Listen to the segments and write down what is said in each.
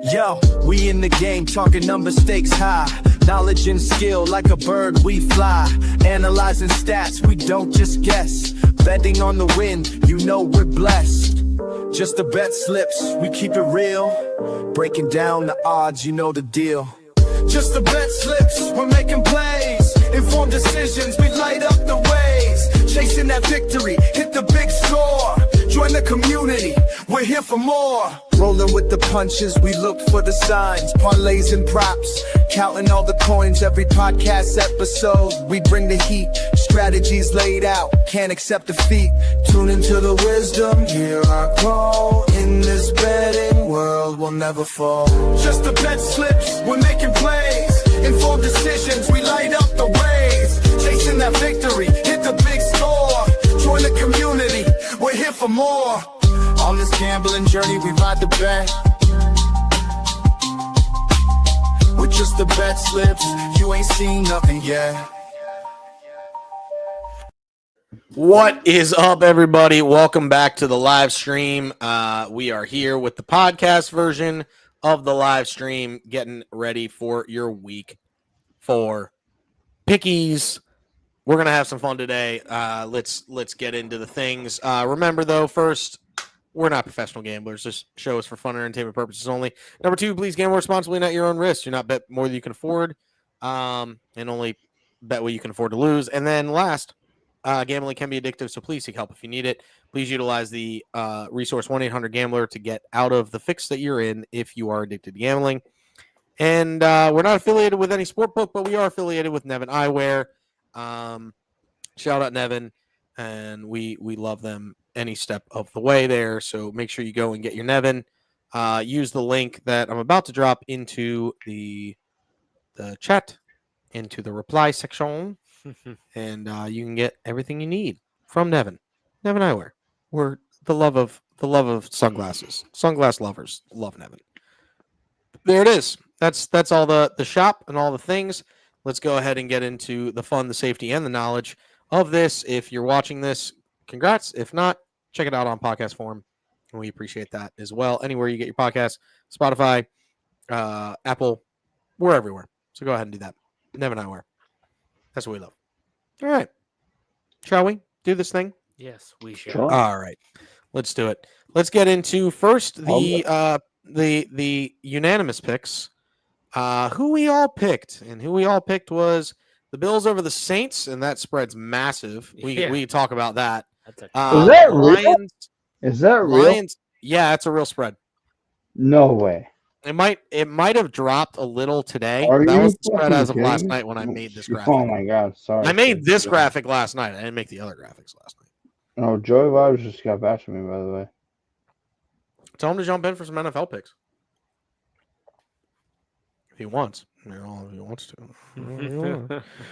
Yo, we in the game, talking number stakes high. Knowledge and skill, like a bird we fly. Analyzing stats, we don't just guess. Betting on the win, you know we're blessed. Just the bet slips, we keep it real. Breaking down the odds, you know the deal. Just the bet slips, we're making plays. Informed decisions, we light up the ways. Chasing that victory, hit the big score. Join the community, we're here for more. Rolling with the punches, we look for the signs. Parlays and props, counting all the coins. Every podcast episode, we bring the heat. Strategies laid out, can't accept defeat. Tune into the wisdom, hear our call. In this betting world, we'll never fall. Just the bet slips, we're making plays. Informed decisions, we light up the ways. Chasing that victory, hit the big score. Join the community, we're here for more. On this gambling journey, we ride the bet. With just the bet slips, you ain't seen nothing yet. What is up, everybody? Welcome back to the live stream. We are here with the podcast version of the live stream, getting ready for your week 4 pickies. We're gonna have some fun today. Let's get into the things. Remember, though, first, we're not professional gamblers. This show is for fun and entertainment purposes only. Number 2, please gamble responsibly and at your own risk. Do not bet more than you can afford, and only bet what you can afford to lose. And then last, gambling can be addictive, so please seek help if you need it. Please utilize the resource 1-800-GAMBLER to get out of the fix that you're in if you are addicted to gambling. And we're not affiliated with any sportbook, but we are affiliated with Nevin Eyewear. Shout out Nevin, and we love them any step of the way there. So make sure you go and get your Nevin. Use the link that I'm about to drop into the chat, into the reply section, and you can get everything you need from Nevin Eyewear. We're the love of sunglasses. Sunglass lovers love Nevin. There it is. That's all the shop and all the things. Let's go ahead and get into the fun, the safety, and the knowledge of this. If you're watching this, congrats. If not, check it out on podcast form. And we appreciate that as well. Anywhere you get your podcasts, Spotify, Apple, we're everywhere. So go ahead and do that. Nevin Eyewear. That's what we love. All right. Shall we do this thing? Yes, we shall. Sure. All right. Let's do it. Let's get into first the unanimous picks. Who we all picked, and who we all picked was the Bills over the Saints, and that spread's massive. We can talk about that. Is that real? Is that real? Lions, yeah, it's a real spread. No way. It might have dropped a little today. Are That you was the spread as of fucking last kidding? night when I made this graphic. Oh my god, sorry. I made this graphic last night. I didn't make the other graphics last night. Oh, Joey Vibes just got back to me, by the way. Tell him to jump in for some NFL picks. If he wants. If he wants to. I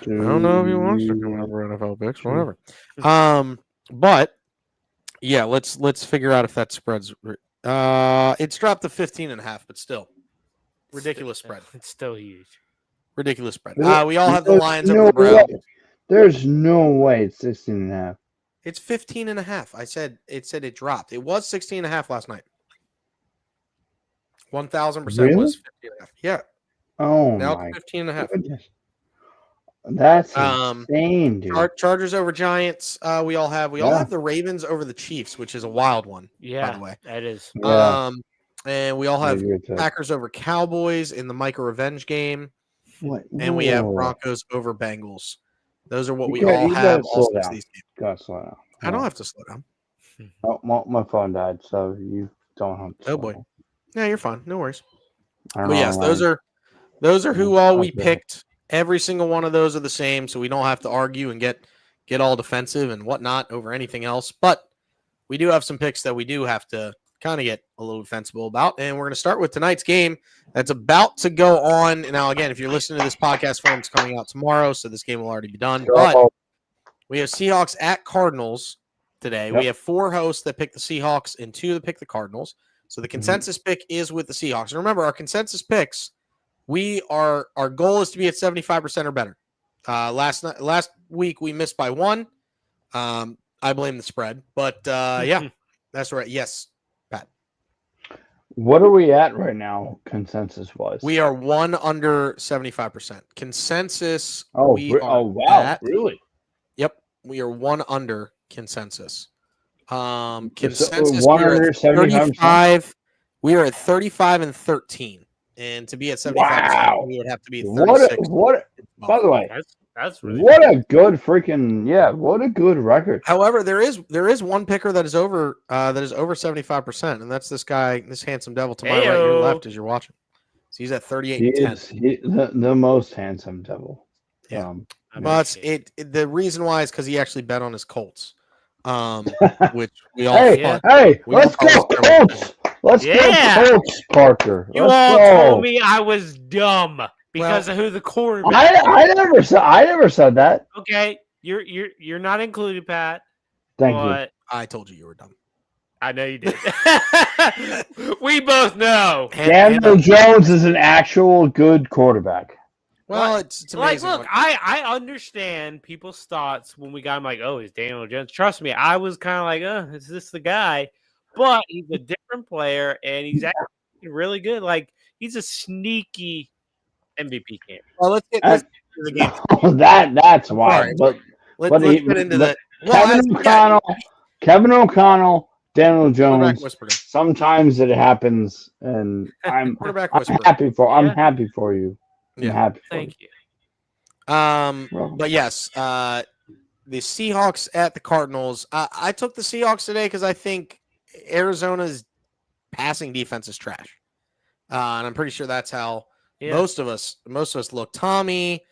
don't know if he wants to come over NFL picks, whatever. But yeah, let's figure out if that spreads. It's dropped to 15.5, but still ridiculous spread. It's still huge. Ridiculous spread. We all have the Lions over the way. Browns. There's no way it's 16.5. It's 15.5. I said it dropped. It was 16.5 last night. 1,000% Really? was 15.5. Yeah. Oh Now my it's 15.5. goodness. That's insane, dude. Chargers over Giants. We all have the Ravens over the Chiefs, which is a wild one. Yeah, by the way, that is. Yeah. And we all have Packers over Cowboys in the Micah revenge game, and we have Broncos over Bengals. Those are what we all have. All six of these games. Gotta slow down. I don't have to slow down. Oh, my phone died, so you don't have to. Oh boy. Yeah, you're fine. No worries. But But yes, those are who all we picked. Every single one of those are the same, so we don't have to argue and get all defensive and whatnot over anything else. But we do have some picks that we do have to kind of get a little defensible about. And we're going to start with tonight's game that's about to go on. Now, again, if you're listening to this podcast form, it's coming out tomorrow, so this game will already be done. But we have Seahawks at Cardinals today. Yep. We have 4 hosts that pick the Seahawks and 2 that pick the Cardinals. So the consensus pick is with the Seahawks. And remember, our consensus picks, our goal is to be at 75% or better. Last week we missed by 1. I blame the spread, but yeah, that's right. Yes, Pat. What are we at right now, consensus wise? We are one under 75%. Consensus, Oh, we are wow, at. really? Yep, we are one under consensus. So Consensus, one we are at under 75%. 35. We are at 35 and 13. And to be at 75%, Wow. we would have to be What? 36. By the way, That's really what a good freaking what a good record. However, there is one picker that is over 75%, and that's this guy, this handsome devil to my right, your Ayo. left as you're watching. So he's at 38 He and 10. is the most handsome devil. Yeah. I But mean, the reason why is because he actually bet on his Colts, which we all Hey, Yeah. hey, We all let's go thought it was terrible. Colts. Let's Yeah. go Colts, Parker. you Let's all go. told me I was dumb because of who the quarterback. I never said that. Okay, you're not included, Pat. Thank you. but I told you were dumb. I know you did. We both know. Daniel Jones is an actual good quarterback. Well, What? it's Like, amazing. look, I understand people's thoughts when we got him. Like, oh, he's Daniel Jones. Trust me, I was kind of like, oh, is this the guy? But he's a different player, and he's actually really good. Like, he's a sneaky MVP candidate. well, let's get That's- into the game. That's I'm wild. sorry. But Let's he- get into but the well, Kevin O'Connell, Daniel quarterback Jones. whisperer. Sometimes it happens, and I'm Quarterback I'm whisperer. happy for Yeah. I'm happy for you. I'm Yeah. happy for Thank you. you. But yes, the Seahawks at the Cardinals. I took the Seahawks today because I think Arizona's passing defense is trash, and I'm pretty sure that's how Yeah. most of us look. Tommy,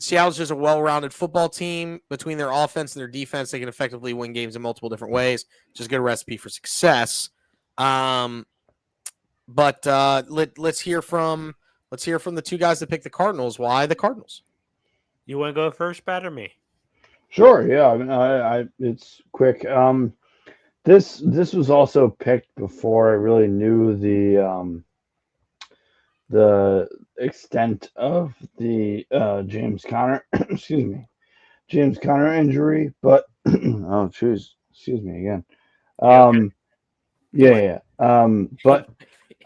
Seattle's just a well-rounded football team. Between their offense and their defense, they can effectively win games in multiple different ways. Just a good recipe for success. But let's hear from the two guys that picked the Cardinals. Why the Cardinals? You want to go first, Pat, or me? Sure, yeah. I mean, I it's quick. This was also picked before I really knew the extent of the James Conner James Conner injury, but oh jeez, excuse me again. okay? Yeah. But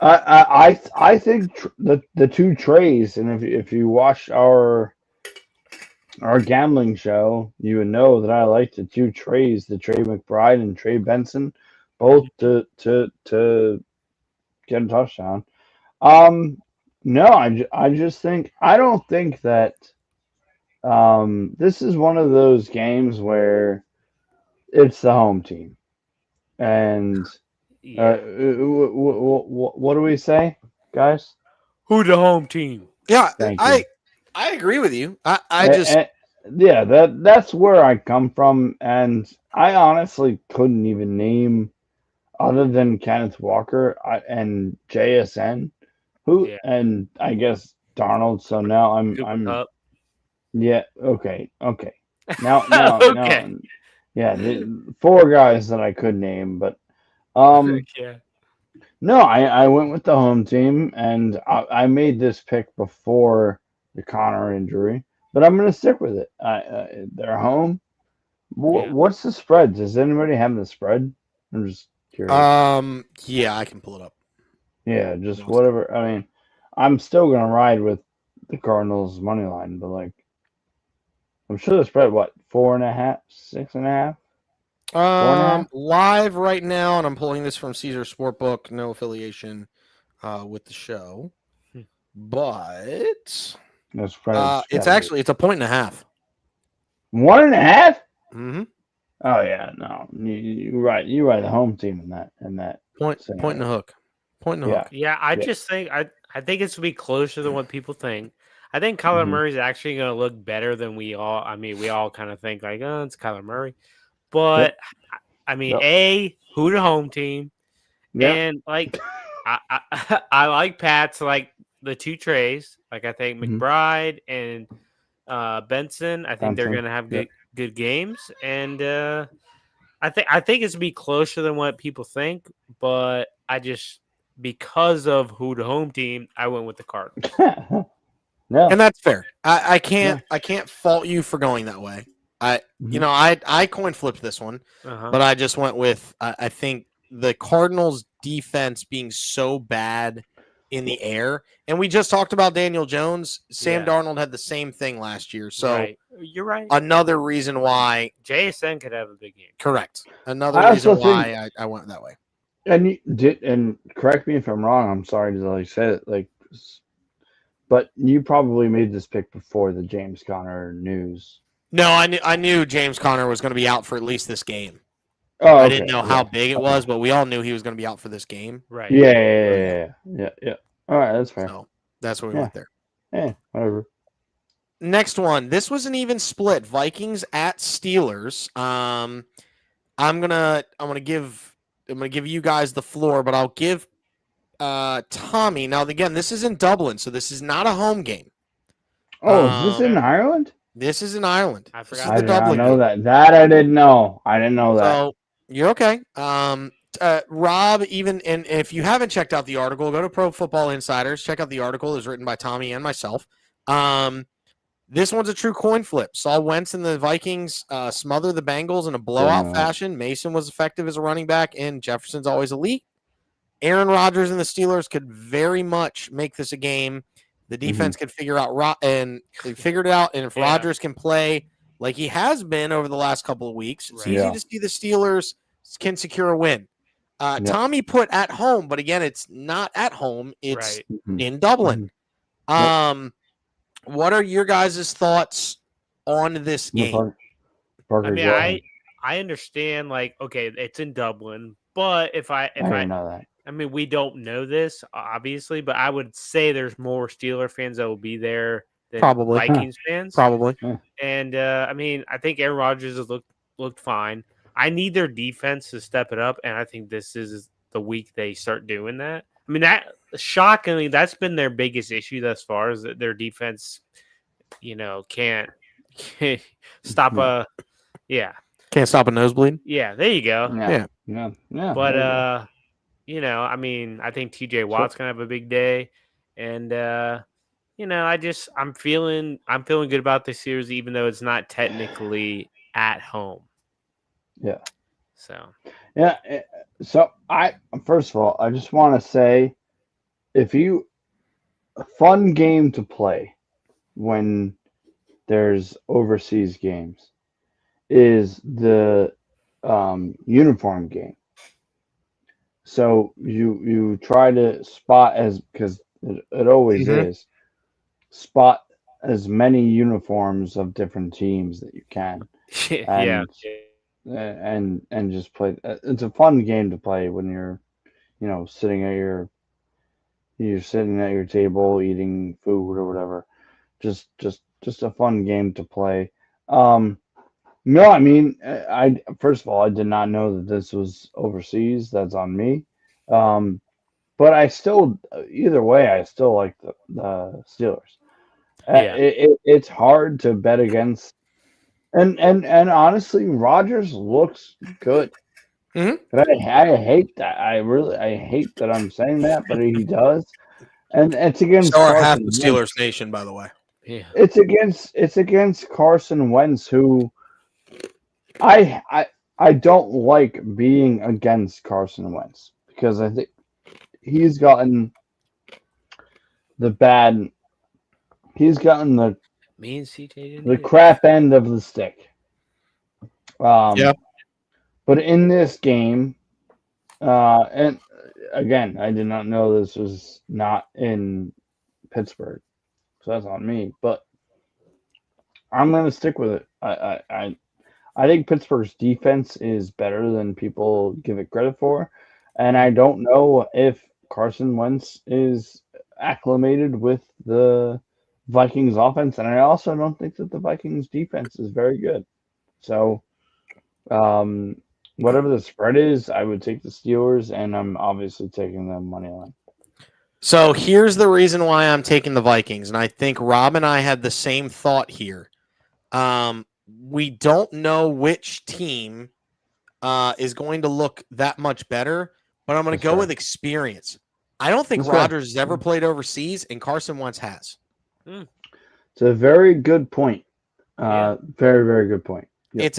I think the two trays, and if you watch our gambling show, you would know that I like the two trays, the Trey McBride and Trey Benson, both to get a touchdown. No, I just think I don't think that this is one of those games where it's the home team, and Yeah. what do we say, guys? Who the home team? Yeah, Thank you. I agree with you. I Eh, just eh, yeah, that's where I come from, and I honestly couldn't even name other than Kenneth Walker and JSN, who Yeah. and I guess Darnold. So now Cooper I'm Kupp. yeah, okay. Now Okay. yeah, the four guys that I could name, but Yeah. no, I went with the home team, and I made this pick before the Connor injury, but I'm going to stick with it. They're home. Yeah. What's the spread? Does anybody have the spread? I'm just curious. yeah, I can pull it up. Yeah, just whatever. I mean, I'm still going to ride with the Cardinals money line, but like, I'm sure the spread, what, 4.5, 6.5? 4.5? Live right now, and I'm pulling this from Caesar Sportbook, no affiliation with the show, but No spread. it's a 1.5. 1.5? Mm-hmm. Oh yeah, no, you're right. You ride the home team in that. Point scenario. and a hook. Point and a Yeah. hook. Yeah, I Yeah. just think I think it's to be closer than what people think. I think Kyler Mhm. Murray's actually going to look better than we all. I mean, we all kind of think like, oh, it's Kyler Murray, but I mean, Yep. who the home team, Yeah. and like, I like Pat's like the two trays. Like I think Mhm. McBride and Benson. I think they're Benson, going to have yep. good games, and I think it's to be closer than what people think, but I just because of who the home team, I went with the Cardinals. No. And that's fair. I can't fault you for going that way. I coin flipped this one, Uh-huh. but I just went with I think the Cardinals defense being so bad in the air. And we just talked about Daniel Jones. Sam Yeah. Darnold had the same thing last year. So right. You're right. another reason why. JSN could have a big game. Correct. Another I reason also think, why I went that way. and you did, and correct me if I'm wrong. I'm sorry to like say it, like, but you probably made this pick before the James Conner news. No, I knew James Conner was going to be out for at least this game. Oh, I okay. didn't know yeah. how big it was, but we all knew he was going to be out for this game. Right. Yeah. All right, that's fair. So that's what we Yeah. went there. Yeah, whatever. Next one. This was an even split. Vikings at Steelers. I'm gonna give you guys the floor, but I'll give Tommy. Now again, this is in Dublin, so this is not a home game. Oh, is this in Ireland? This is in Ireland. I This forgot. is I the did not Dublin know game. that. That I didn't know. I didn't know that. So you're okay. Rob, even and if you haven't checked out the article, go to Pro Football Insiders. Check out the article. It's written by Tommy and myself. This one's a true coin flip. Saul Wentz and the Vikings smother the Bengals in a blowout fashion. Mason was effective as a running back, and Jefferson's always elite. Aaron Rodgers and the Steelers could very much make this a game. The defense could figure out and they figured it out. And if Rodgers can play like he has been over the last couple of weeks, it's easy to see the Steelers can secure a win. Tommy put at home, but again, it's not at home. It's in Dublin. What are your guys' thoughts on this game? I mean, I understand, like, okay, it's in Dublin, but if I know that. I mean, we don't know this, obviously, but I would say there's more Steeler fans that will be there than Vikings fans. Probably. And, I mean, I think Aaron Rodgers has looked fine. I need their defense to step it up, and I think this is the week they start doing that. I mean, that shockingly, that's been their biggest issue thus far is that their defense, can't stop Can't stop a nosebleed. Yeah, there you go. Yeah. But I mean, I think TJ Watt's gonna have a big day, and I'm feeling good about this series, even though it's not technically at home. Yeah. So. Yeah. So first of all, I just want to say, a fun game to play when there's overseas games is the uniform game. So you try to spot because it always is spot as many uniforms of different teams that you can. And just play. It's a fun game to play when you're sitting at your table eating food or whatever. Just a fun game to play. No, I mean, I first of all, I did not know that this was overseas. That's on me. But I still, either way, I still like the Steelers. It's hard to bet against, and honestly, Rodgers looks good. But I hate that. I hate that I'm saying that, but he does. And it's against half the Steelers nation, by the way. Yeah, it's against Carson Wentz, who I don't like being against Carson Wentz because I think he's gotten the me and CJ the crap end of the stick. But in this game, and again, I did not know this was not in Pittsburgh, so that's on me. But I'm going to stick with it. I think Pittsburgh's defense is better than people give it credit for, and I don't know if Carson Wentz is acclimated with the Vikings offense, and I also don't think that the Vikings defense is very good. So, whatever the spread is, I would take the Steelers, and I'm obviously taking the money line. So here's the reason why I'm taking the Vikings, and I think Rob and I had the same thought here. We don't know which team is going to look that much better, but I'm going to go with experience. I don't think Rodgers has ever played overseas, and Carson Wentz has. It's a very good point. Very, very good point. it's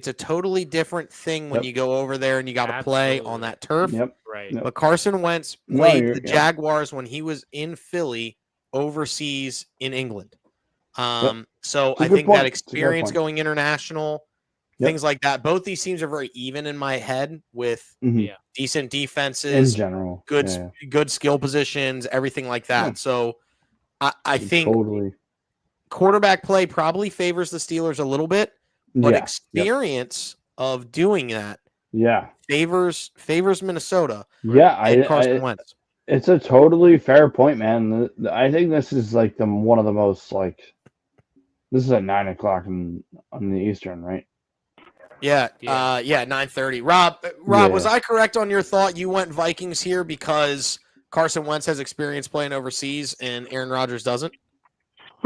a totally different thing when you go over there and you got to play on that turf. Right. Yep. But Carson Wentz played the Jaguars when he was in Philly overseas in England. So I think that experience going international, things like that. Both these teams are very even in my head with decent defenses, in general, good skill positions, everything like that. Yeah. So I think quarterback play probably favors the Steelers a little bit, but experience of doing that favors Minnesota. Yeah, Carson Wentz. It's a totally fair point, man. I think this is like one of the most like. This is at 9 o'clock on the Eastern, right? Yeah, 9:30. Rob, was I correct on your thought? You went Vikings here because Carson Wentz has experience playing overseas and Aaron Rodgers doesn't?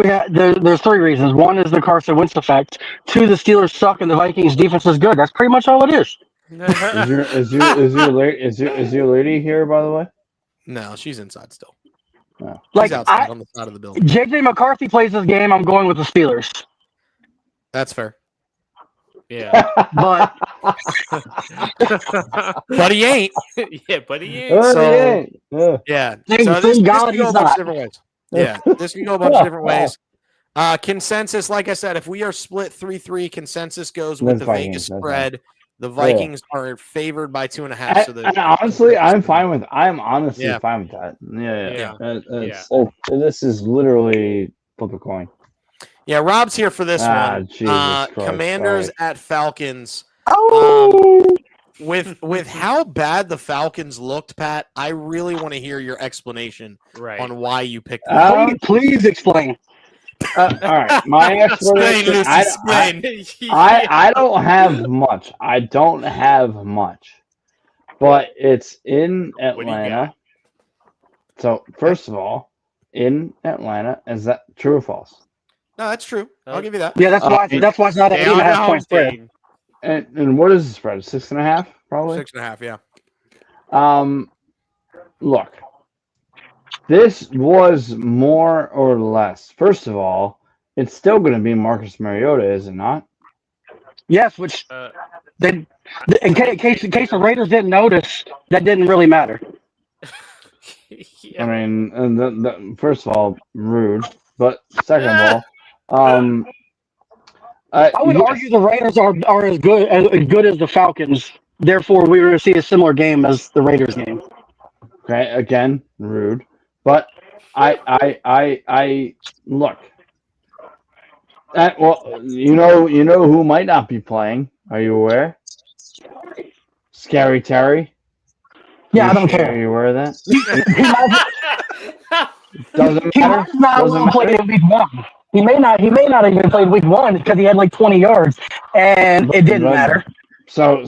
Yeah, there's three reasons. One is the Carson Wentz effect. Two, the Steelers suck and the Vikings defense is good. That's pretty much all it is. Is your lady here, by the way? No, she's inside still. No. Like outside on the side of the building. JJ McCarthy plays this game. I'm going with the Steelers. That's fair. Yeah, but but he ain't. But he ain't. So thank God he's not. Different ways. Yeah, this can go a bunch of different ways. Consensus, like I said, if we are split 3-3, consensus goes with the Vegas spread. The Vikings are favored by 2.5. And honestly, I'm fine with. I'm honestly fine with that. This is literally flip a coin. Yeah, Rob's here for this one. Jesus Christ, Commanders at Falcons. With how bad the Falcons looked, Pat, I really want to hear your explanation on why you picked them. Please explain. All right, my explanation. I don't have much. But it's in Atlanta. So first of all, in Atlanta, is that true or false? No, that's true. I'll give you that. Yeah, that's why it's not an 8.5 point spread. And what is the spread? 6.5, probably. 6.5, yeah. Look. This was more or less. First of all, it's still going to be Marcus Mariota, is it not? Yes, which in case the Raiders didn't notice, that didn't really matter. I mean, first of all, rude. But second of all, I would argue the Raiders are as good as the Falcons. Therefore, we were going to see a similar game as the Raiders game. Okay, again, rude. But I look. You know who might not be playing. Are you aware? Scary Terry. Yeah, I don't care. Are you aware of that? Doesn't matter. He might not play in week 1. He may not even play week 1 because he had like 20 yards, and it didn't matter. So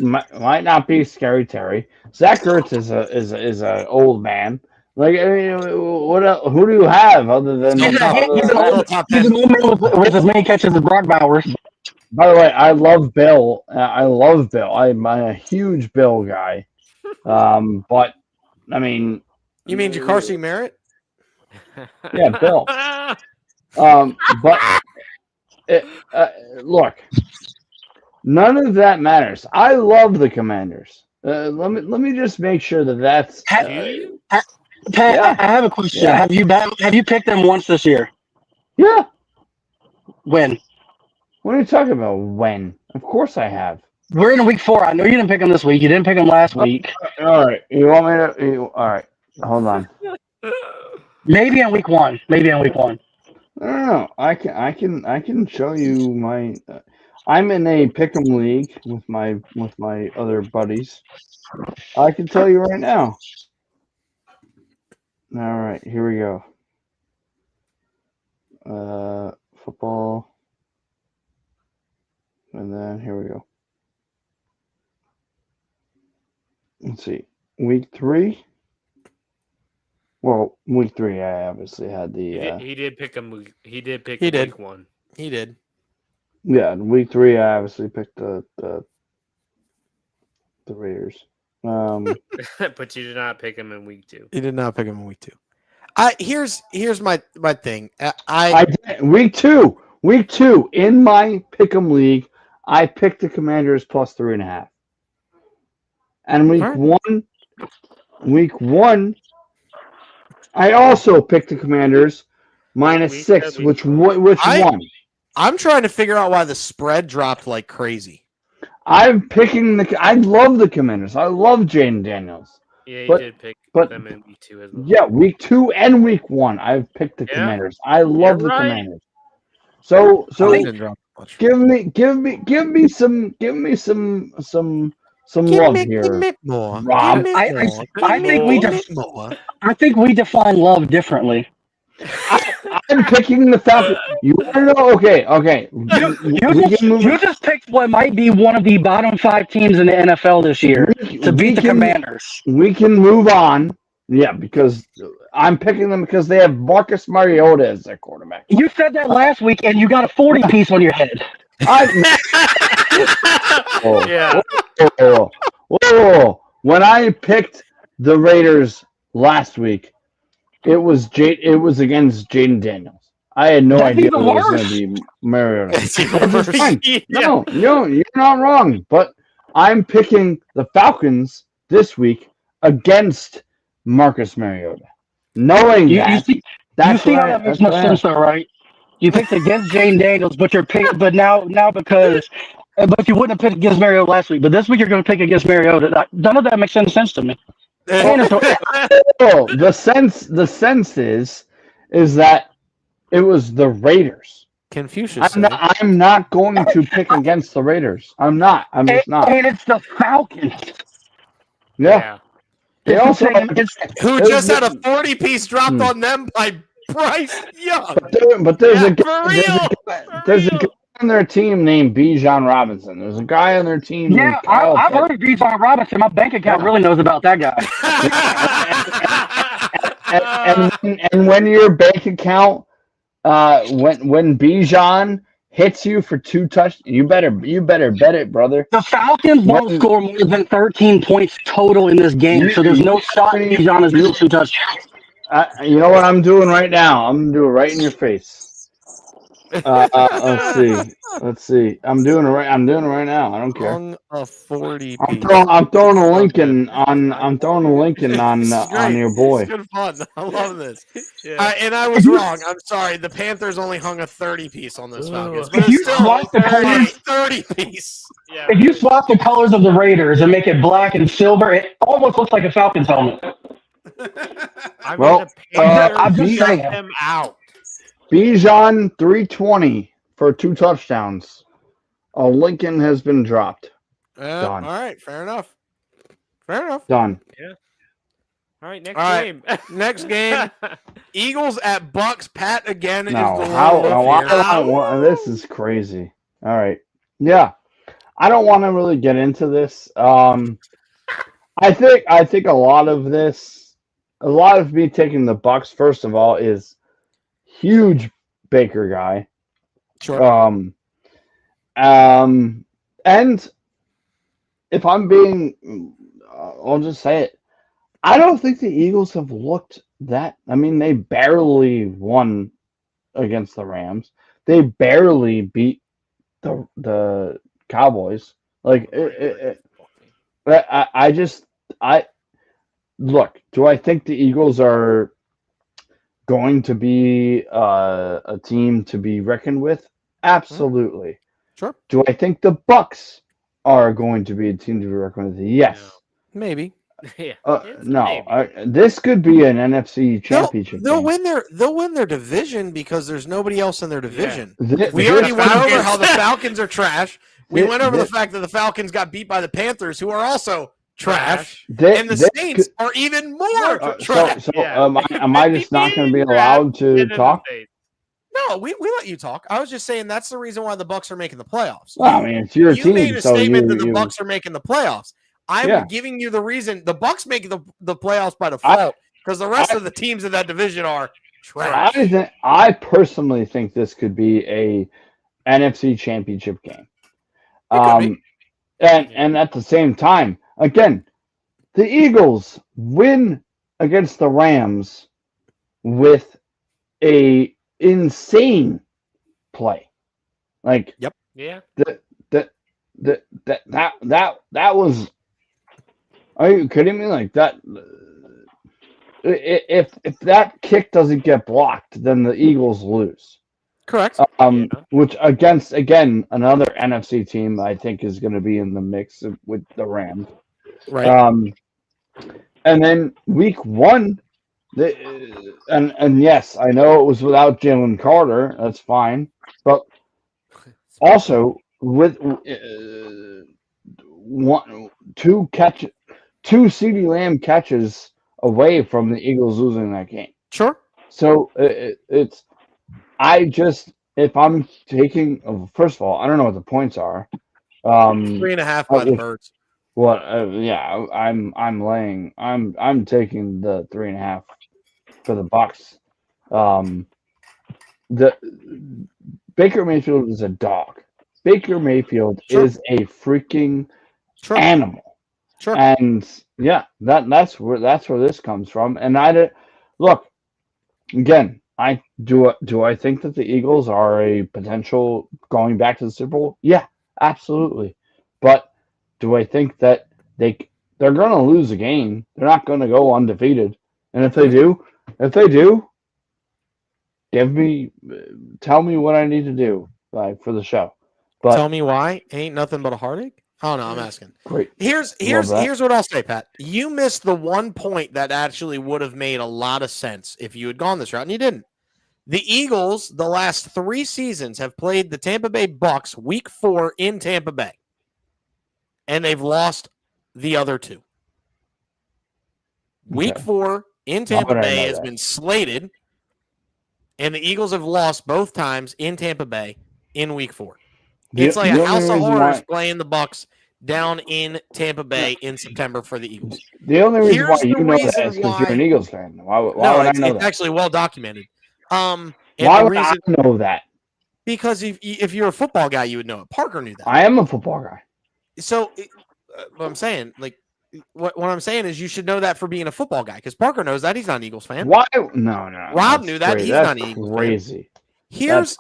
might not be Scary Terry. Zach Ertz is a old man. Like, I mean, who do you have other than? He's an old man with as many catches as Brock Bowers. By the way, I love Bill. I'm a huge Bill guy. But I mean, you mean Jacarcy Merritt? Yeah, Bill. But look, none of that matters. I love the Commanders. Let me just make sure that's. Pat, I have a question. Yeah. Have you picked them once this year? Yeah. When? What are you talking about? When? Of course I have. We're in week 4. I know you didn't pick them this week. You didn't pick them last week. All right. You want me to? All right. Hold on. Maybe in week 1. No. I can show you my. I'm in a pick'em league with my other buddies. I can tell you right now. All right, here we go. Football, and then here we go. Let's see, week 3. Well, week 3, I obviously had the. He did pick him. He did pick. Week 1. He did. Yeah, week 3, I obviously picked the Raiders. But you did not pick him in week 2. He did not pick him in week 2. Here's my thing. I did. Week 2. Week 2 in my Pick'em league, I picked the Commanders plus 3.5. And week one, I also picked the Commanders minus We 6, said we- which won. I'm trying to figure out why the spread dropped like crazy. I'm picking I love the Commanders. I love Jaden Daniels. Yeah, you But- did pick but- them in week 2 as well. Yeah, week 2 and week 1, I've picked the Yeah, Commanders. I love the right. Commanders. So I didn't drop much. give me some love here, more. Rob. I think we define love differently. I'm picking the Falcons. You want to know? Okay. You just picked what might be one of the bottom 5 teams in the NFL this year to beat the Commanders. We can move on. Yeah, because I'm picking them because they have Marcus Mariota as their quarterback. You said that last week, and you got a 40 piece on your head. Yeah. Whoa. When I picked the Raiders last week, it was against Jaden Daniels. I had no That's idea it even was worse. going to be Mariota. It's even Which is worse. fine. Yeah. No, you're not wrong. But I'm picking the Falcons this week against Marcus Mariota, knowing You that. see That's how why- that makes that's much why I- sense, though, right? You picked against Jane Daniels, but now because but you wouldn't have picked against Mariota last week. But this week you're going to pick against Mariota. None of that makes any sense to me. And Oh, the sense is that it was the Raiders. Confucius. I'm not going to pick against the Raiders. I'm not. I'm just not. And it's the Falcons. Yeah. They It's also, the same- it's- Who There's just had a the- 40-piece dropped on them by Bryce Young. but there's Yeah, a for real. there's a real. guy on their team named Bijan Robinson. There's a guy on their team. yeah, named Kyle I've Pitt. heard of Bijan Robinson. My bank account really knows about that guy. And when your bank account, when Bijan hits you for 2 touchdowns, you better bet it, brother. The Falcons won't score more than 13 points total in this game, so there's no shot Bijan is going to 2 touchdowns. You know what I'm doing right now? I'm gonna do it right in your face. Let's see. I'm doing it right now. I don't care. Hung a 40 I'm throwing a Lincoln on. I'm throwing a Lincoln on your boy. It's good fun. I love this. Yeah. And I was wrong. I'm sorry. The Panthers only hung a 30-piece on those Falcons. But If you it's still swap the a colors, 30-piece. Yeah. if you swap the colors of the Raiders and make it black and silver, it almost looks like a Falcons helmet. I mean, Well, the Panthers I'm just shut saying. them out. Bijan 320 for 2 touchdowns. A Lincoln has been dropped. All right. Fair enough. Done. All right, next All right, game. Next game. Eagles at Bucks. Pat again No, is the wolf here. this is crazy. All right. Yeah. I don't want to really get into this. I think a lot of me taking the Bucks, first of all, is huge Baker guy. Sure. And if I'm being, I'll just say it. I don't think the Eagles have looked that. I mean, they barely won against the Rams. They barely beat the Cowboys. Like, look. Do I think the Eagles are going to be a team to be reckoned with? Absolutely. Sure. Do I think the Bucks are going to be a team to be reckoned with? Yes. Maybe. Yeah. No. This could be an NFC championship. They'll game. win their division because there's nobody else in their division. Th- We this- already went over how the Falcons are trash. We Thi- went over the thi- fact that the Falcons got beat by the Panthers, who are also trash. thi- And the this Saints are even more trash. Am I just not going to be allowed to talk? No, we let you talk. I was just saying that's the reason why the Bucks are making the playoffs. Well, I mean, it's your You team, made a so statement that the you- Bucks are making the playoffs. I'm Yeah. giving you the reason the Bucks make the playoffs by default because the rest of the teams in that division are trash. I personally think this could be a NFC championship game. It could be. And at the same time, again, the Eagles win against the Rams with a insane play. Like Yeah. that was. Are you kidding me? Like that. If that kick doesn't get blocked, then the Eagles lose. Correct. Yeah. Which against again another NFC team I think is going to be in the mix with the Rams. Right. And then week 1, and yes, I know it was without Jalen Carter. That's fine, but also with two CeeDee Lamb catches away from the Eagles losing that game. Sure. So it's if I'm taking, first of all, I don't know what the points are. 3.5 by the Birds. Well, I'm taking the 3.5 for the Bucks. The Baker Mayfield is a dog. Baker Mayfield is a freaking animal. Sure. And yeah, that's where this comes from. And look again. Do I think that the Eagles are a potential going back to the Super Bowl? Yeah, absolutely. But do I think that they're going to lose a game? They're not going to go undefeated. And if they do, tell me what I need to do for the show. But tell me why. Ain't nothing but a heartache. Oh no, I'm asking. Great. Here's what I'll say, Pat. You missed the one point that actually would have made a lot of sense if you had gone this route, and you didn't. The Eagles, the last 3 seasons, have played the Tampa Bay Bucks week 4 in Tampa Bay, and they've lost the other 2. Week 4 in Tampa Bay has been slated, and the Eagles have lost both times in Tampa Bay in week 4. It's like a house of horrors playing the Bucks down in Tampa Bay in September for the Eagles. The only reason why you know that is because you're an Eagles fan. Why would I know that? It's actually well documented. Why would I know that? Because if you're a football guy, you would know it. Parker knew that. I am a football guy. So what I'm saying, what I'm saying is you should know that for being a football guy because Parker knows that he's not an Eagles fan. Why? No. Rob knew that he's not an Eagles fan. Here's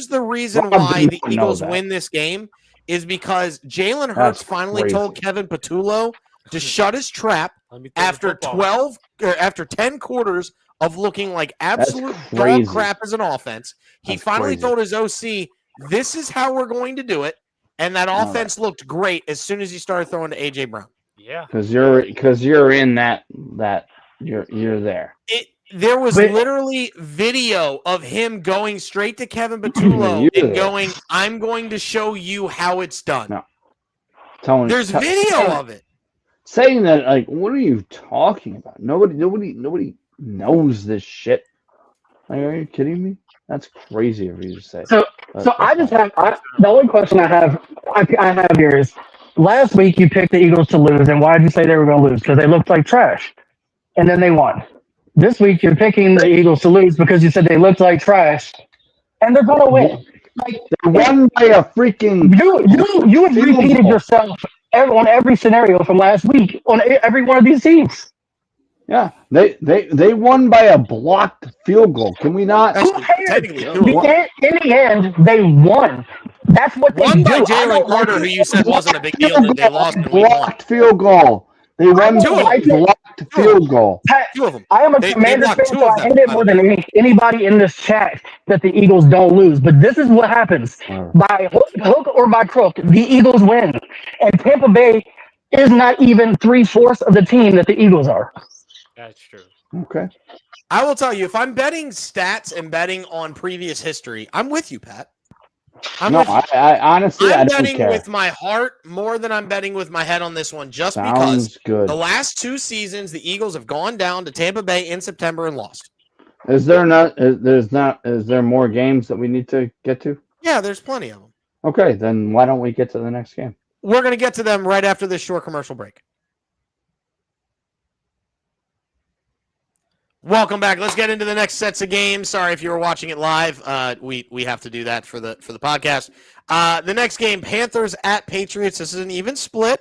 the reason why the Eagles win this game is because Jalen Hurts finally told Kevin Patullo to shut his trap after 10 quarters of looking like absolute dog crap as an offense. He finally told his OC, this is how we're going to do it. And that offense looked great as soon as he started throwing to A.J. Brown. Yeah. Because you're in that you're there. There was literally video of him going straight to Kevin Patullo and going, I'm going to show you how it's done. No. There's video of it. Saying that, what are you talking about? Nobody knows this shit. Are you kidding me? That's crazy of you to say. So I just have the only question I have here is, last week you picked the Eagles to lose, and why did you say they were going to lose? Because they looked like trash, and then they won. This week you're picking the Eagles to lose because you said they looked like trash, and they're going to win. They won by a freaking. You have repeated yourself on every scenario from last week on every one of these teams. Yeah, they won by a blocked field goal. Can we not? In the end, they won. That's what they won by do. Jalen Carter, who you said wasn't a big deal, and they lost in blocked field goal. They won by blocked field goal. Two of them. I am a Commanders fan, so I hate it more than anybody in this chat that the Eagles don't lose. But this is what happens. By hook or by crook, the Eagles win. And Tampa Bay is not even 3/4 of the team that the Eagles are. That's true. Okay. I will tell you, if I'm betting stats and betting on previous history, I'm with you, Pat. I honestly, I'm I don't care. betting with my heart more than I'm betting with my head on this one, just Sounds because good. The last 2 seasons, the Eagles have gone down to Tampa Bay in September and lost. Is there more games that we need to get to? Yeah, there's plenty of them. Okay, then why don't we get to the next game? We're going to get to them right after this short commercial break. Welcome back. Let's get into the next sets of games. Sorry if you were watching it live. We have to do that for the podcast. The next game, Panthers at Patriots. This is an even split.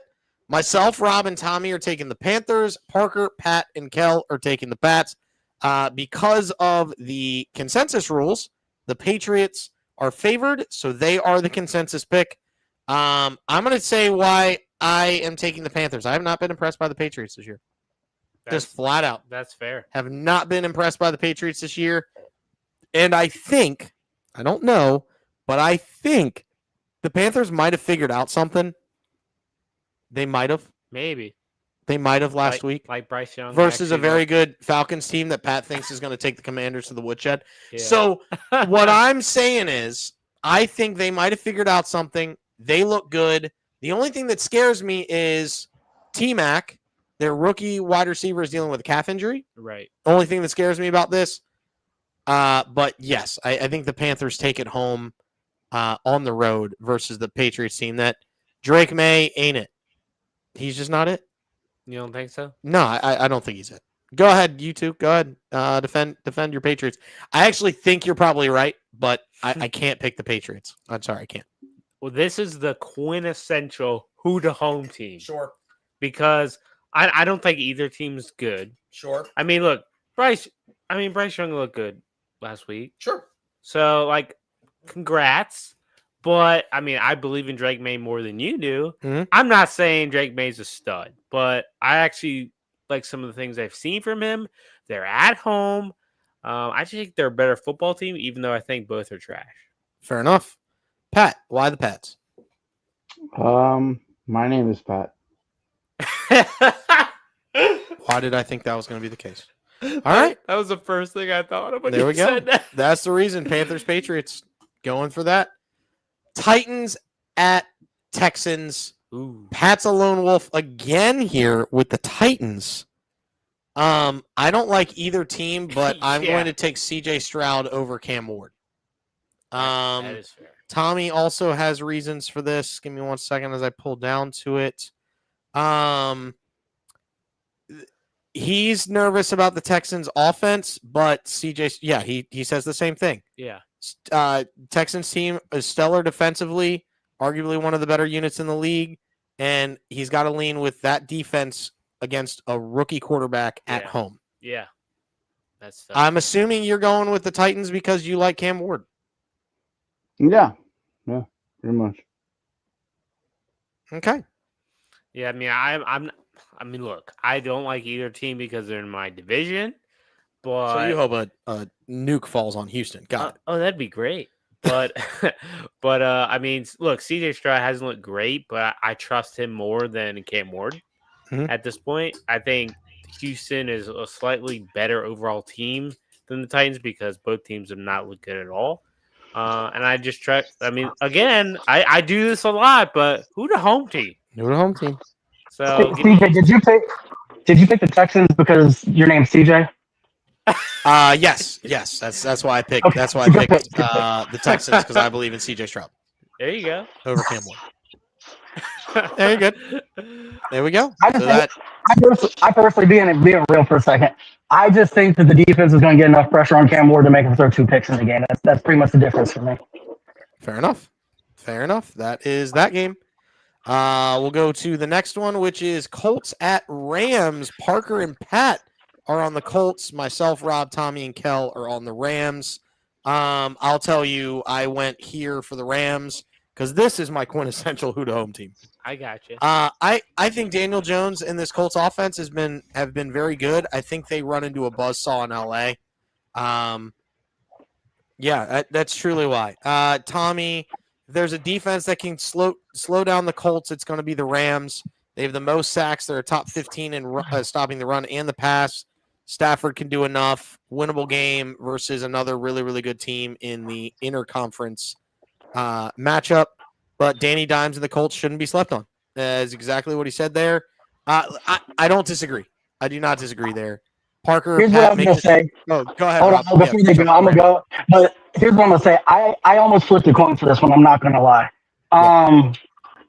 Myself, Rob, and Tommy are taking the Panthers. Parker, Pat, and Kel are taking the Pats. Because of the consensus rules, the Patriots are favored, so they are the consensus pick. I'm going to say why I am taking the Panthers. I have not been impressed by the Patriots this year. Just flat out. That's fair. Have not been impressed by the Patriots this year. And I think, I don't know, but I think the Panthers might have figured out something. They might have. Maybe. They might have last week. Like Bryce Young. Versus a very good Falcons team that Pat thinks is going to take the Commanders to the woodshed. Yeah. So what I'm saying is I think they might have figured out something. They look good. The only thing that scares me is T-Mac, their rookie wide receiver, is dealing with a calf injury. Right. Only thing that scares me about this. But yes, I think the Panthers take it home on the road versus the Patriots team that Drake May ain't it. He's just not it. You don't think so? No, I don't think he's it. Go ahead, you two. Go ahead. Defend your Patriots. I actually think you're probably right, but I can't pick the Patriots. I'm sorry, I can't. Well, this is the quintessential who to home team. Sure. Because I don't think either team's good. Sure. I mean, look, Bryce Young looked good last week. Sure. So, like, congrats. But, I mean, I believe in Drake May more than you do. Mm-hmm. I'm not saying Drake May's a stud, but I actually like some of the things I've seen from him. They're at home. I just think they're a better football team, even though I think both are trash. Fair enough. Pat, why the Pats? My name is Pat. Why did I think that was going to be the case? All right. That was the first thing I thought of when There you we go. said that. That's the reason. Panthers, Patriots going for that. Titans at Texans. Ooh. Pat's a lone wolf again here with the Titans. I don't like either team, but I'm going to take CJ Stroud over Cam Ward. That is fair. Tommy also has reasons for this. Give me 1 second as I pull down to it. He's nervous about the Texans offense, but CJ, he says the same thing. Yeah. Texans team is stellar defensively, arguably one of the better units in the league, and he's got to lean with that defense against a rookie quarterback at home. Yeah. That's tough. I'm assuming you're going with the Titans because you like Cam Ward. Yeah, pretty much. Okay. Yeah, I mean, look, I don't like either team because they're in my division, but So you hope a nuke falls on Houston. Got it. Oh, that'd be great. But, I mean, look, CJ Stroud hasn't looked great, but I trust him more than Cam Ward at this point. I think Houston is a slightly better overall team than the Titans because both teams have not looked good at all. And I just trust. I mean, again, I do this a lot, but who the home team? Who the home team? So, CJ, did you pick the Texans because your name's CJ? Yes. That's why I picked. Okay. That's why I picked the Texans because I believe in CJ Stroud there you go. over Cam Ward. Very good. There we go. I personally, being real for a second, I just think that the defense is going to get enough pressure on Cam Ward to make him throw 2 picks in the game. That's pretty much the difference for me. Fair enough. That is that game. We'll go to the next one, which is Colts at Rams. Parker and Pat are on the Colts. Myself, Rob, Tommy, and Kel are on the Rams. I'll tell you, I went here for the Rams because this is my quintessential who to home team. I got you. I think Daniel Jones and this Colts offense have been very good. I think they run into a buzzsaw in LA. That's truly why. Tommy, there's a defense that can slow down the Colts. It's going to be the Rams. They have the most sacks. They're top 15 in stopping the run and the pass. Stafford can do enough. Winnable game versus another really, really good team in the interconference matchup. But Danny Dimes and the Colts shouldn't be slept on. Is exactly what he said there. I don't disagree. I do not disagree there. Parker, Here's Pat, what I'm going to say. Oh, go ahead. Hold Rob. on, before they go, I'm going to go. But here's what I'm going to say. I almost flipped the coin for this one. I'm not going to lie.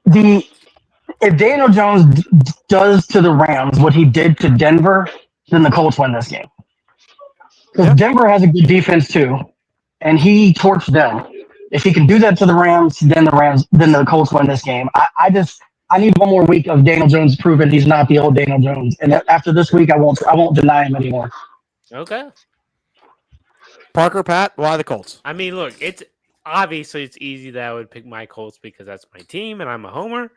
If Daniel Jones does to the Rams what he did to Denver, then the Colts win this game. Because Denver has a good defense too, and he torched them. If he can do that to the Rams, then the Colts win this game. I need one more week of Daniel Jones proving he's not the old Daniel Jones. And after this week, I won't deny him anymore. Okay. Parker, Pat, why the Colts? I mean, look, obviously it's easy that I would pick my Colts because that's my team and I'm a homer.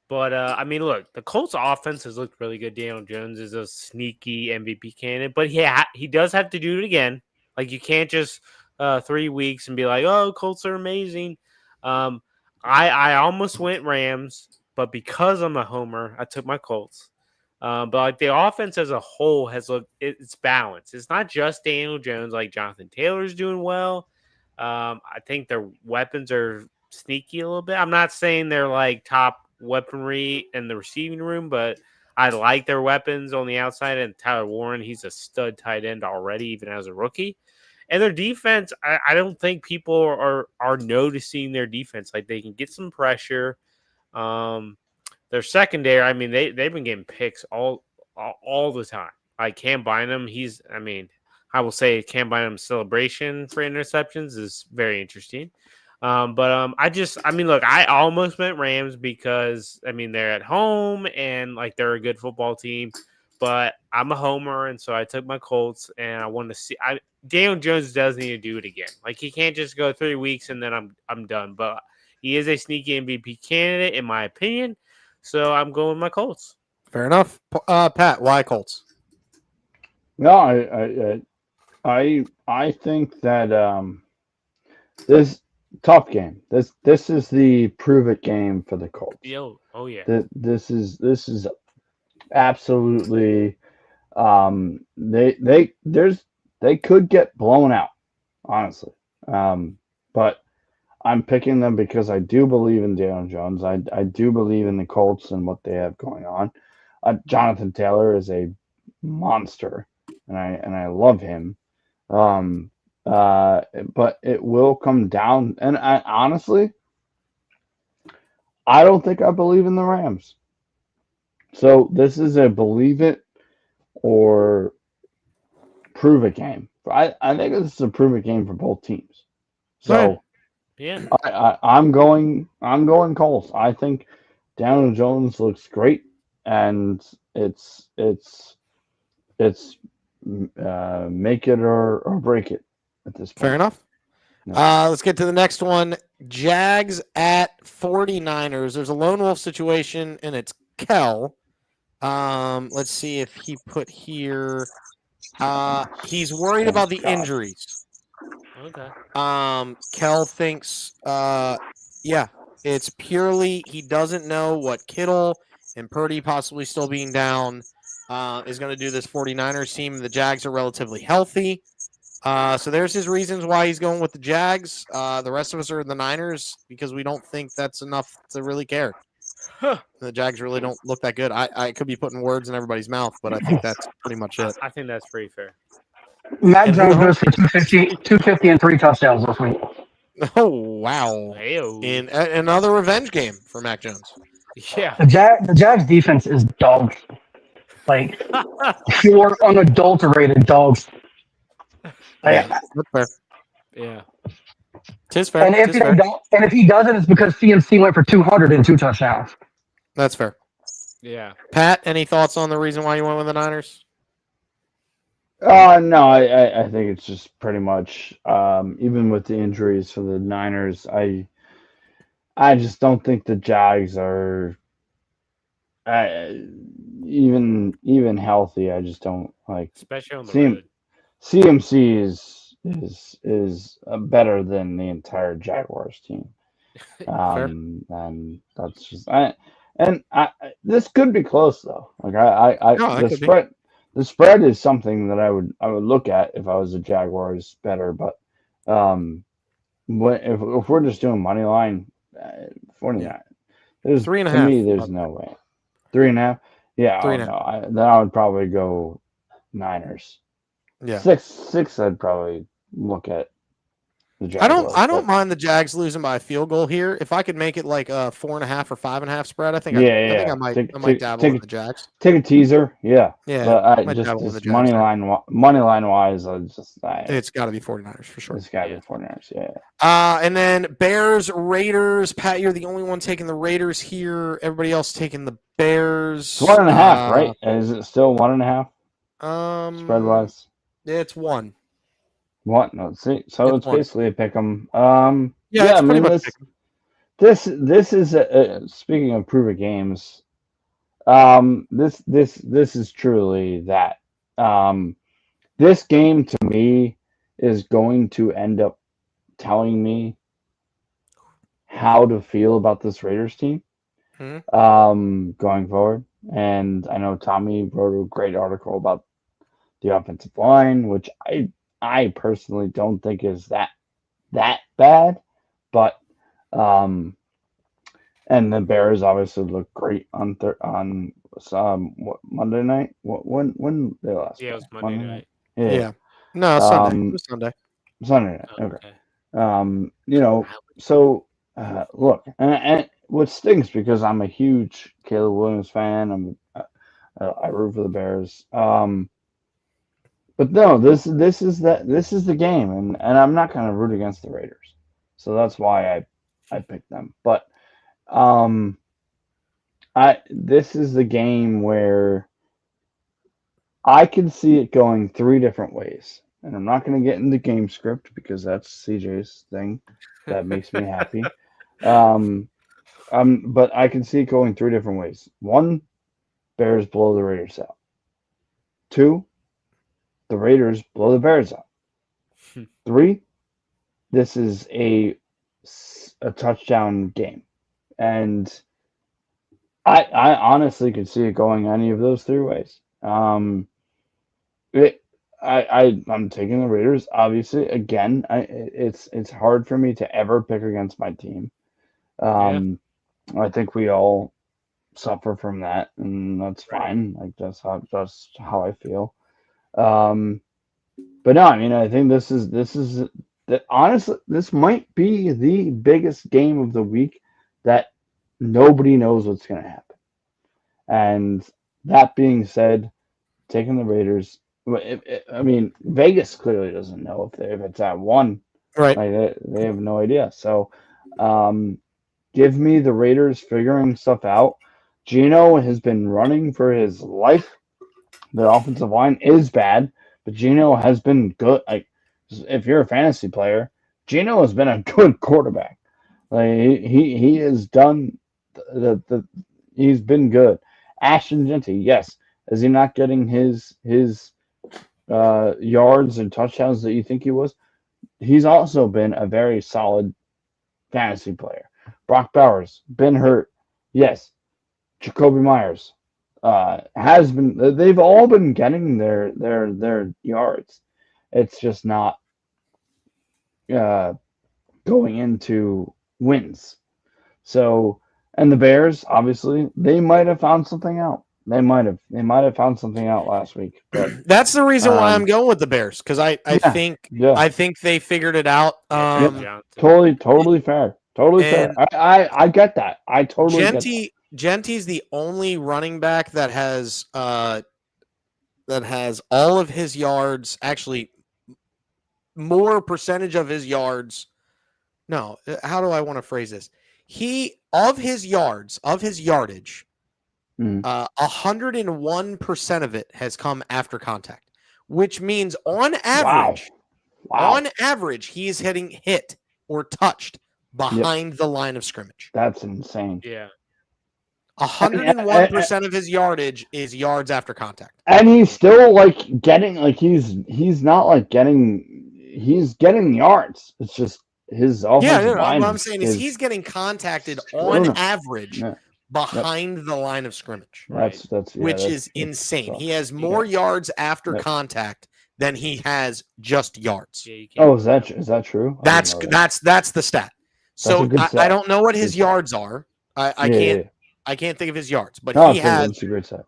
But I mean, look, the Colts offense has looked really good. Daniel Jones is a sneaky MVP candidate, but he does have to do it again. Like you can't just 3 weeks and be like, "Oh, Colts are amazing." Um, I almost went Rams, but because I'm a homer, I took my Colts. But like the offense as a whole has looked, it's balanced. It's not just Daniel Jones. Like Jonathan Taylor's doing well. I think their weapons are sneaky a little bit. I'm not saying they're like top weaponry in the receiving room, but I like their weapons on the outside. And Tyler Warren, he's a stud tight end already, even as a rookie. And their defense, I don't think people are noticing their defense. Like they can get some pressure. Their secondary, I mean, they've been getting picks all the time. Like Cam Bynum, I will say Cam Bynum's celebration for interceptions is very interesting. Look, I almost went Rams because they're at home and like they're a good football team. But I'm a homer, and so I took my Colts, and I wanted to see. Daniel Jones does need to do it again. Like he can't just go 3 weeks and then I'm done. But he is a sneaky MVP candidate, in my opinion. So I'm going with my Colts. Fair enough. Pat, why Colts? No, I think that this tough game. This is the prove it game for the Colts. Oh yeah. This is absolutely they could get blown out, honestly. But I'm picking them because I do believe in Daniel Jones. I do believe in the Colts and what they have going on. Jonathan Taylor is a monster, and I love him. But it will come down, and I honestly, I don't think I believe in the Rams. So this is a believe it or prove it game. I think this is a prove it game for both teams. So yeah, I'm going Colts. I think Daniel Jones looks great, and it's make it or break it at this point. Fair enough. No. Let's get to the next one. Jags at 49ers. There's a lone wolf situation, and it's Kel. Let's see if he put here. He's worried about the injuries. Okay. Kel thinks, it's purely he doesn't know what Kittle and Purdy possibly still being down is going to do this 49ers team. The Jags are relatively healthy. So there's his reasons why he's going with the Jags. The rest of us are the Niners because we don't think that's enough to really care. The Jags really don't look that good. I could be putting words in everybody's mouth, but I think that's pretty much it. I think that's pretty fair. Matt Jones goes for 250 and 3 touchdowns this week. Oh, wow. Hey-o. In another revenge game for Mac Jones. Yeah. The Jags defense is dogs. Like, pure, unadulterated dogs. Yeah, that's fair. Yeah. Tis fair. And if he doesn't, it's because CMC went for 202 touchdowns. That's fair. Yeah. Pat, any thoughts on the reason why you went with the Niners? No, I think it's just pretty much even with the injuries for the Niners, I just don't think the Jags are even healthy. I just don't like. Especially on the road. CMC is better than the entire Jaguars team. And that's just this could be close though. Like the spread is something that I would look at if I was a Jaguars better, but if we're just doing money line, 49, there's 3.5. To me, there's no way. 3.5. Yeah, 3.5. Then I would probably go Niners. Yeah, 6. I'd probably look at the Jaguars. I don't mind the Jags losing by a field goal here. If I could make it like a 4.5 or 5.5 spread, I think I might dabble with the Jags. Take a teaser, yeah. Yeah, but just money line wise, it's got to be 49ers for sure. It's got to be 49ers, yeah. And then Bears, Raiders. Pat, you're the only one taking the Raiders here. Everybody else taking the Bears. It's 1.5, right? Is it still 1.5? Spread wise, it's 1. What? No, see, so it's basically a pick 'em. Yeah, Yeah, I it's pretty mean much. this is speaking of prove it games. This is truly that. This game to me is going to end up telling me how to feel about this Raiders team Mhm. going forward. And I know Tommy wrote a great article about the offensive line, which I personally don't think is that bad, but um, and the Bears obviously look great on Monday night. When they last Yeah, it play? was Monday night. Yeah. Yeah. No, Sunday. It Um, was Sunday. Sunday night. Oh, Okay. okay. You know, Wow. so look, and what stinks because I'm a huge Caleb Williams fan. I root for the Bears. But no, this is the game, and I'm not going to root against the Raiders, so that's why I picked them. But um, I this is the game where I can see it going three different ways, and I'm not going to get into game script because that's CJ's thing that makes me happy. Um, but I can see it going three different ways. One, Bears blow the Raiders out. Two, the Raiders blow the Bears out. Three, this is a touchdown game, and I honestly could see it going any of those three ways. It, I'm taking the Raiders. Obviously, again, it's hard for me to ever pick against my team. Um, I think we all suffer from that, and that's Right. fine. Like that's how I feel. Um, but no, I mean, I think this is that honestly, this might be the biggest game of the week that nobody knows what's going to happen. And that being said, taking the Raiders. I mean, Vegas clearly doesn't know if it's at one. Right. Like they have no idea. So, um, give me the Raiders figuring stuff out. Gino has been running for his life. The offensive line is bad, but Gino has been good. Like, if you're a fantasy player, Gino has been a good quarterback. Like he has done the he's been good. Ashton Genty, yes, is he not getting his yards and touchdowns that you think he was? He's also been a very solid fantasy player. Brock Bowers been hurt, yes. Jacoby Myers has been. They've all been getting their yards. It's just not uh, going into wins. So, and the Bears, obviously, they might have found something out. They might have found something out last week. But That's the reason why I'm um, going with the Bears because I yeah, think yeah, I think they figured it out. Yeah, David Johnson. totally fair, totally fair. And I get that. I totally get that. Genty's the only running back that has all of his yards, actually more percentage of his yards. No, how do I want to phrase this? He of his yards, of his yardage, Mm. 101% of it has come after contact, which means on Wow, average, he is hitting hit or touched behind the line of scrimmage. that's insane. Yeah. 101% of his yardage is yards after contact. And he's still like getting like he's not like he's getting yards. It's just his offensive line. What I'm saying is he's getting contacted screwing on him. average Yeah. behind the line of scrimmage, That's which that's is insane. tough. He has more yards after Yep. contact than he has just yards. Yeah, you can't Oh, do that. is that true? I didn't know that. That's the stat. So a good I stat. don't know what his Good stat. yards are. I Yeah, can't yeah. I can't think of his yards, but No, he has it's a great set.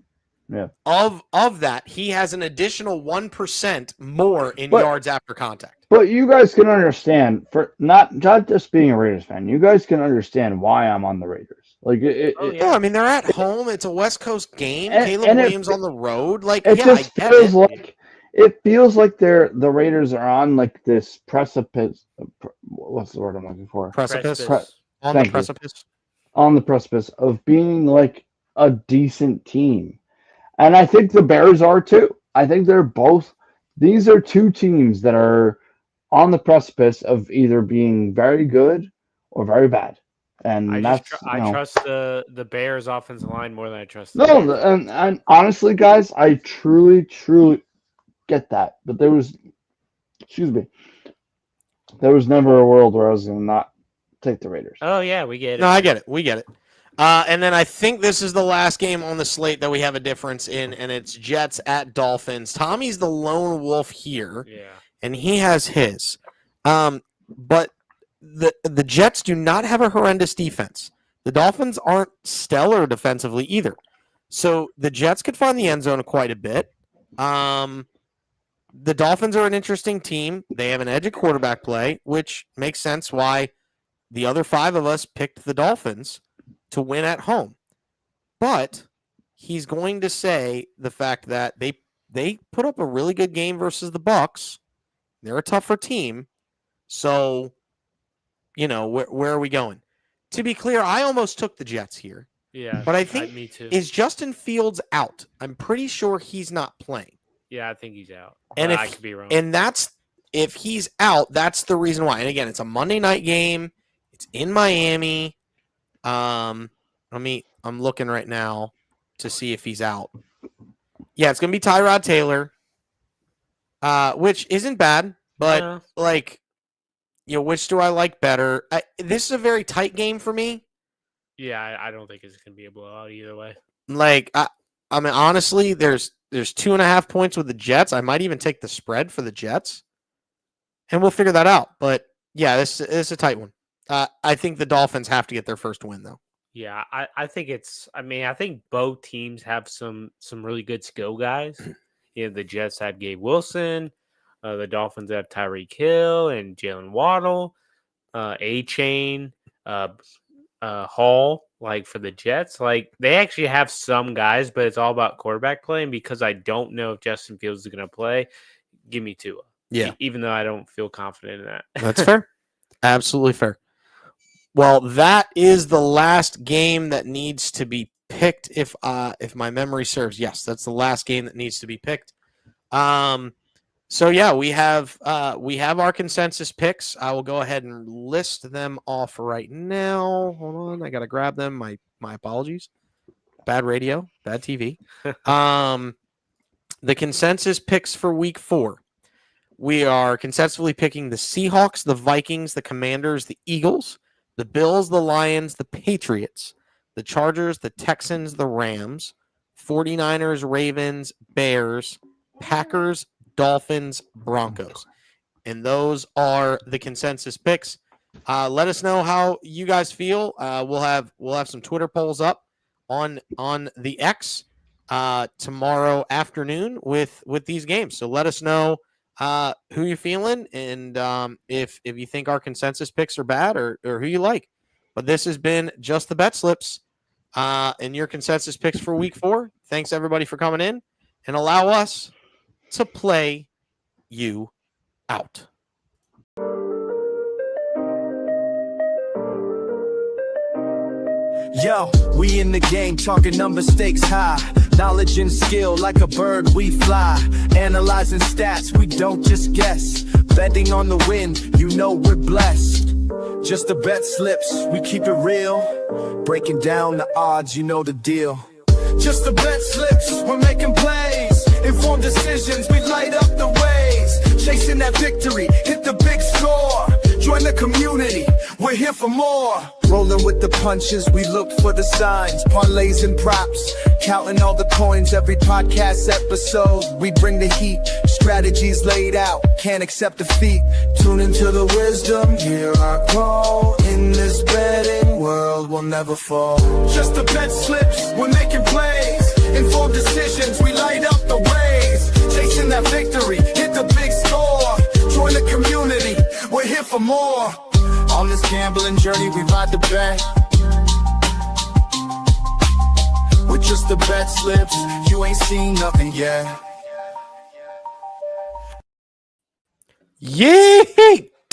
Yeah. of that, he has an additional 1% more in But- yards after contact. But you guys can understand for not just being a Raiders fan. You guys can understand why I'm on the Raiders. Like Oh, it, yeah. No, I mean they're at home. It's a West Coast game. And- Caleb and it- Williams on the road. Like, it yeah, just I get feels it. like the Raiders are on like this precipice. What's the word I'm looking for? Precipice. On Thank the you. precipice. On the precipice of being like a decent team. And I think the Bears are too. I think they're both. These are two teams that are on the precipice of either being very good or very bad. And I trust the Bears offensive line more than I trust the no, Bears. and honestly, guys, I truly get that. But there was never a world where I was going to not take the Raiders. Oh yeah, we get it. No, I get it. We get it. And then I think this is the last game on the slate that we have a difference in, and it's Jets at Dolphins. Tommy's the lone wolf here, and he has his. But the Jets do not have a horrendous defense. The Dolphins aren't stellar defensively either. So the Jets could find the end zone quite a bit. The Dolphins are an interesting team. They have an edge at quarterback play, which makes sense why the other 5 of us picked the Dolphins to win at home. But he's going to say the fact that they put up a really good game versus the Bucs. They're a tougher team. So, where are we going? To be clear, I almost took the Jets here. Yeah. But I think me too. Is Justin Fields out? I'm pretty sure he's not playing. Yeah, I think he's out. And I could be wrong. And if he's out, that's the reason why. And again, it's a Monday night game. It's in Miami. I'm looking right now to see if he's out. Yeah, it's gonna be Tyrod Taylor, which isn't bad, but which do I like better? This is a very tight game for me. Yeah, I don't think it's gonna be a blowout either way. I mean, honestly, there's 2.5 points with the Jets. I might even take the spread for the Jets, and we'll figure that out. But yeah, this is a tight one. I think the Dolphins have to get their first win, though. Yeah, I think I think both teams have some really good skill guys. The Jets have Gabe Wilson. The Dolphins have Tyreek Hill and Jalen Waddle. A-Chain, Hall, for the Jets. They actually have some guys, but it's all about quarterback play. And because I don't know if Justin Fields is going to play, give me Tua. Yeah. Even though I don't feel confident in that. That's fair. Absolutely fair. Well, that is the last game that needs to be picked. If my memory serves, yes, that's the last game that needs to be picked. So yeah, we have our consensus picks. I will go ahead and list them off right now. Hold on, I gotta grab them. My apologies. Bad radio, bad TV. The consensus picks for week 4. We are consensually picking the Seahawks, the Vikings, the Commanders, the Eagles, the Bills, the Lions, the Patriots, the Chargers, the Texans, the Rams, 49ers, Ravens, Bears, Packers, Dolphins, Broncos. And those are the consensus picks. Let us know how you guys feel. We'll have some Twitter polls up on the X tomorrow afternoon with these games. So let us know who you're feeling and if you think our consensus picks are bad or who you like. But this has been just the BetSlips and your consensus picks for week 4. Thanks everybody for coming in and allow us to play you out. Yo, we in the game, talking number stakes high. Knowledge and skill, like a bird we fly. Analyzing stats, we don't just guess. Betting on the win, we're blessed. Just the bet slips, we keep it real. Breaking down the odds, the deal. Just the bet slips, we're making plays. Informed decisions, we light up the ways. Chasing that victory, hit the big score. Join the community, we're here for more. Rolling with the punches, we look for the signs. Parlays and props, counting all the coins. Every podcast episode, we bring the heat. Strategies laid out, can't accept defeat. Tune into the wisdom, hear our call. In this betting world, we'll never fall. Just the bet slips, we're making plays. Informed decisions, we light up the ways. Chasing that victory, hit the big score. Join the community, we're here for more. On this gambling journey, we ride the bet. With just the bet slips, you ain't seen nothing yet. Yay!